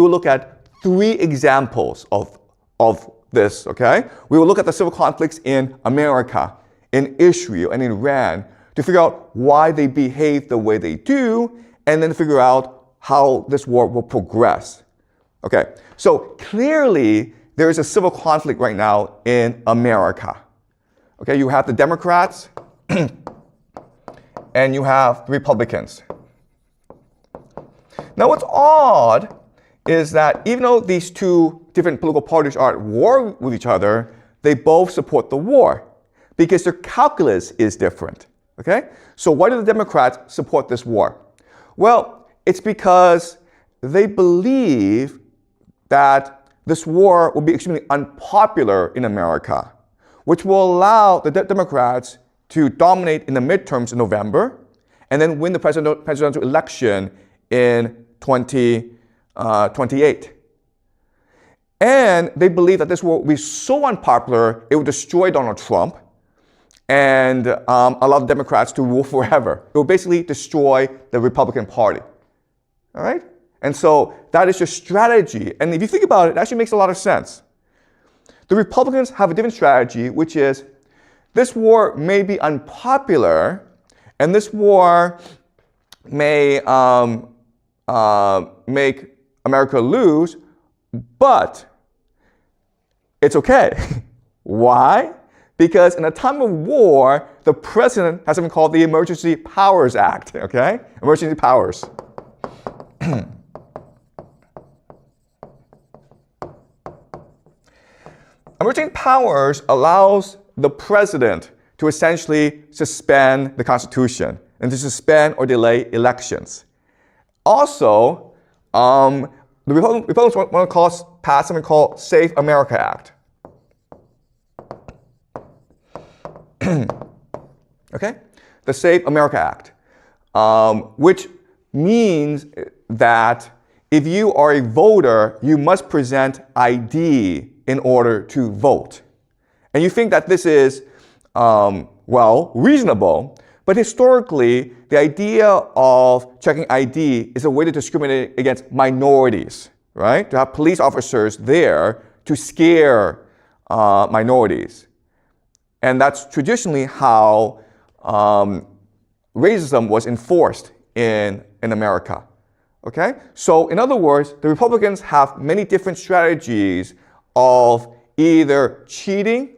We will look at 3 examples of this, okay? We will look at the civil conflicts in America, in Israel, and in Iran to figure out why they behave the way they do, and then figure out how this war will progress. Okay, so clearly there is a civil conflict right now in America. Okay, you have the Democrats and you have the Republicans. Now what's odd is that even though these 2 different political parties are at war with each other, they both support the war because their calculus is different. Okay, so why do the Democrats support this war? Well, it's because they believe that this war will be extremely unpopular in America, which will allow the Democrats to dominate in the midterms in November and then win the presidential election in 2028. And they believe that this war will be so unpopular, it will destroy Donald Trump and allow the Democrats to rule forever. It will basically destroy the Republican Party. All right? And so that is your strategy. And if you think about it, it actually makes a lot of sense. The Republicans have a different strategy, which is this war may be unpopular, and this war may make America lose, but it's okay. Why? Because in a time of war, the president has something called the Emergency Powers Act, okay? Emergency powers. Emergency powers allows the president to essentially suspend the Constitution and to suspend or delay elections. Also, the Republicans want to pass something called Save America Act. Okay? The Save America Act, which means that if you are a voter, you must present ID in order to vote. And you think that this is, well, reasonable, but historically, the idea of checking ID is a way to discriminate against minorities, right? To have police officers there to scare minorities. And that's traditionally how racism was enforced in America. Okay? So in other words, the Republicans have many different strategies of either cheating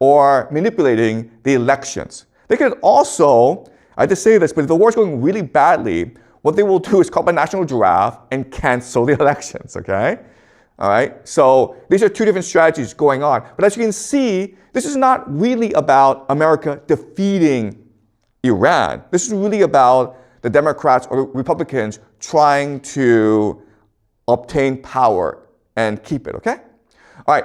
or manipulating the elections. They could also, I have to say this, but if the war is going really badly, what they will do is call up a national draft and cancel the elections, okay? All right, so these are 2 different strategies going on. But as you can see, this is not really about America defeating Iran. This is really about the Democrats or Republicans trying to obtain power and keep it, okay? All right,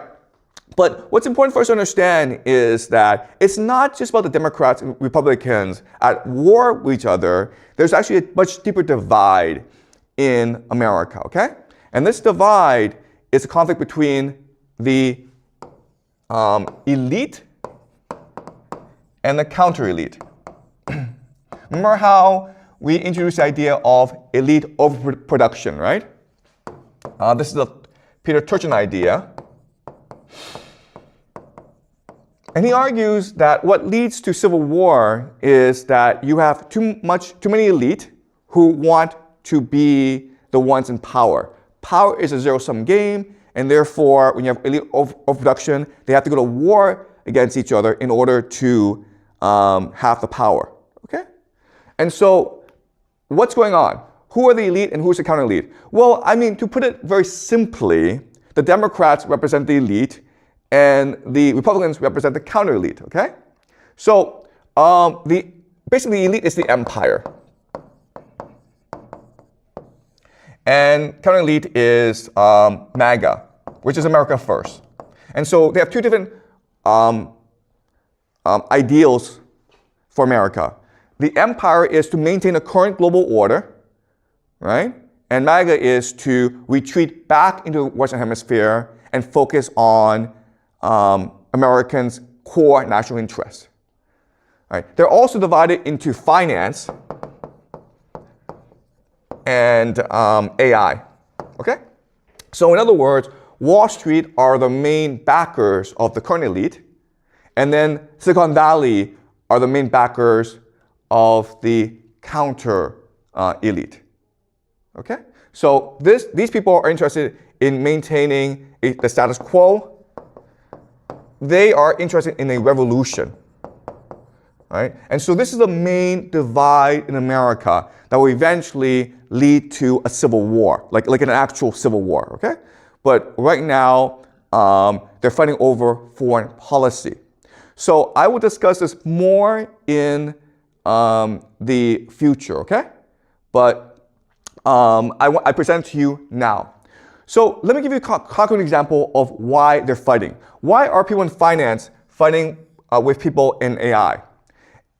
but what's important for us to understand is that it's not just about the Democrats and Republicans at war with each other. There's actually a much deeper divide in America, okay? And this divide is a conflict between the elite and the counter-elite. Remember how we introduced the idea of elite overproduction, right? This is the Peter Turchin idea. And he argues that what leads to civil war is that you have too many elite who want to be the ones in power. Power is a zero-sum game, and therefore, when you have elite overproduction, they have to go to war against each other in order to have the power. Okay? And so, what's going on? Who are the elite and who's the counter-elite? Well, I mean, to put it very simply, the Democrats represent the elite, and the Republicans represent the counter-elite, okay? So, basically the elite is the empire. And counter-elite is MAGA, which is America First. And so they have 2 different ideals for America. The empire is to maintain the current global order, right? And MAGA is to retreat back into the Western Hemisphere and focus on Americans' core national interests. Right. They're also divided into finance and AI. Okay? So in other words, Wall Street are the main backers of the current elite, and then Silicon Valley are the main backers of the counter elite. Okay? So these people are interested in maintaining the status quo. They are interested in a revolution. Right? And so this is the main divide in America that will eventually lead to a civil war, like an actual civil war. Okay? But right now, they're fighting over foreign policy. So I will discuss this more in the future, okay? But I present to you now. So let me give you a concrete example of why they're fighting. Why are people in finance fighting with people in AI?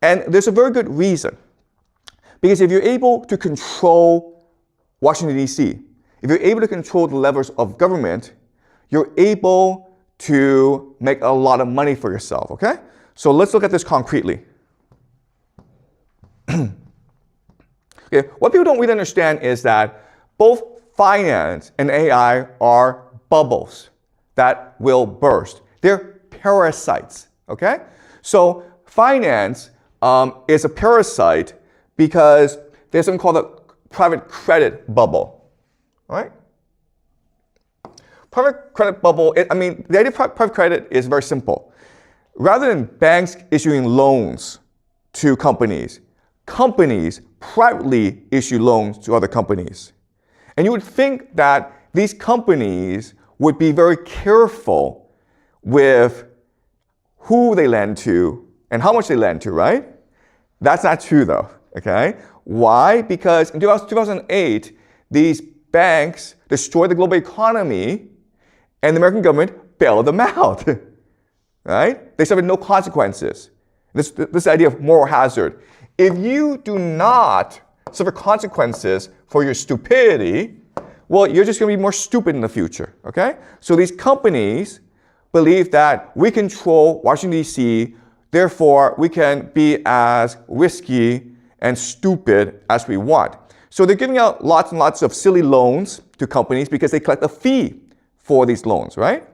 And there's a very good reason. Because if you're able to control Washington, D.C., if you're able to control the levers of government, you're able to make a lot of money for yourself, okay? So let's look at this concretely. Okay, what people don't really understand is that both finance and AI are bubbles that will burst. They're parasites, okay? So finance is a parasite because there's something called a private credit bubble. Right? Private credit bubble, the idea of private credit is very simple. Rather than banks issuing loans to companies, companies privately issue loans to other companies. And you would think that these companies would be very careful with who they lend to and how much they lend to, right? That's not true though, okay? Why? Because in 2008, these banks destroyed the global economy, and the American government bailed them out. Right? They suffered no consequences. This idea of moral hazard. If you do not suffer consequences for your stupidity, well, you're just going to be more stupid in the future. Okay? So these companies believe that we control Washington, D.C., therefore we can be as risky and stupid as we want. So they're giving out lots and lots of silly loans to companies because they collect a fee for these loans, right?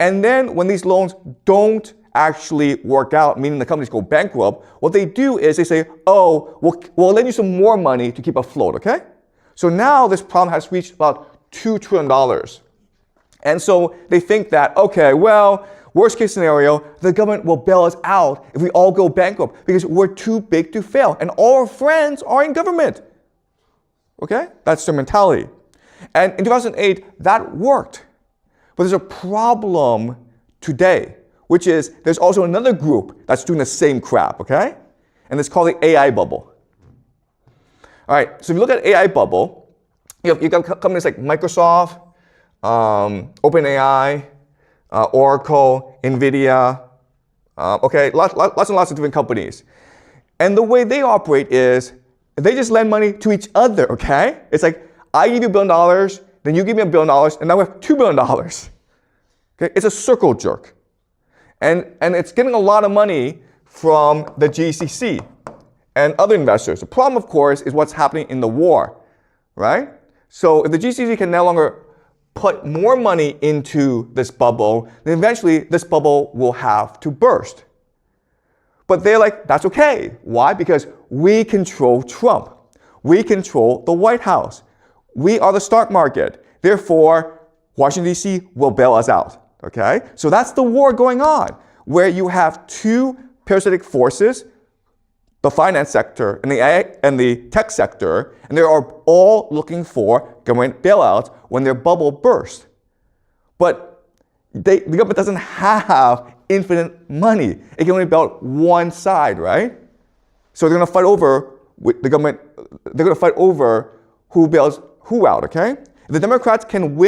And then when these loans don't actually work out, meaning the companies go bankrupt, what they do is they say, oh, we'll lend you some more money to keep afloat, okay? So now this problem has reached about $2 trillion. And so they think that, okay, well, worst case scenario, the government will bail us out if we all go bankrupt because we're too big to fail. And all our friends are in government. Okay? That's their mentality. And in 2008, that worked. But there's a problem today, which is there's also another group that's doing the same crap, okay? And it's called the AI bubble. All right, so if you look at AI bubble, you got companies like Microsoft, OpenAI, Oracle, NVIDIA, okay, lots and lots of different companies. And the way they operate is they just lend money to each other, okay? It's like, I give you $1 billion, then you give me $1 billion, and now we have $2 billion. Okay? It's a circle jerk. And it's getting a lot of money from the GCC and other investors. The problem, of course, is what's happening in the war, right? So if the GCC can no longer put more money into this bubble, then eventually this bubble will have to burst. But they're like, that's okay. Why? Because we control Trump. We control the White House. We are the stock market. Therefore, Washington, D.C. will bail us out. Okay? So that's the war going on, where you have two parasitic forces, the finance sector and the tech sector, and they are all looking for government bailouts when their bubble bursts. But the government doesn't have infinite money. It can only bail out one side, right? So they're going to fight over with the government. They're going to fight over who bails who out, okay? If the Democrats can win